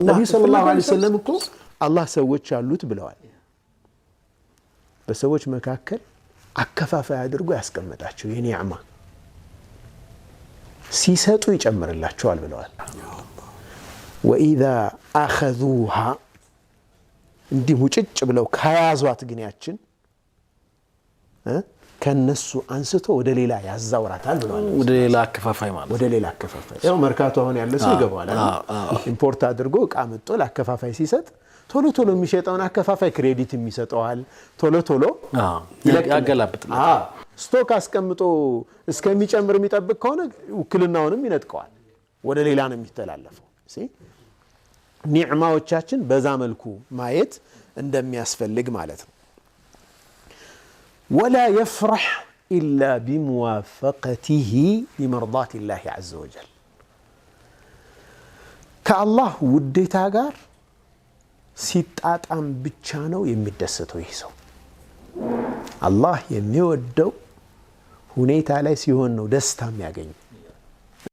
ነብዩ ሰለላሁ ዐለይሂ ወሰለም እኮ አላህ ሰዎች አሉት ብለዋል በሰዎች መካከል አከፋፋይ አድርጎ ያስቀመጣቸው የኒዕማ ሲሰጡ ይጨምርላቸዋል ብለዋል وإذا أخذوها እንዲህ ሙጭጭ ብለው ከያዟት ግን ያችን ከነሱ አንስቶ ወደ ሌላ ያዛውራታል ብለዋል ወደ ሌላ አከፋፋይ ማለት ወደ ሌላ አከፋፋይ ያው መርካቶ አሁን ያለ ሰው ይገባዋል ኢምፖርት አድርጎ እቃ መጥቶ ለአከፋፋይ ሲሰጥ ቶሎ ቶሎ የሚሸጠውን አከፋፋይ ክሬዲት የሚሰጠዋል ቶሎ ቶሎ ያገላብጥልታል ስቶክ አስቀምጦ እስከሚጨምር የሚጠብቅ ከሆነ ውክልናውንም ይነጥቀዋል ወደ ሌላ ነው የሚተላለፈው ኒዕማዎቻችን በዛ መልኩ ማየት እንደሚያስፈልግ ማለት ነው ولا يفرح إلا بموافقته لمرضات الله عز وجل كالله وديتا ጋር ሲጣጣም ብቻ ነው የሚደሰተው ይህ ሰው አላህ የሚወደው ሁኔታ ላይ ሲሆን ነው ደስታ የሚያገኘው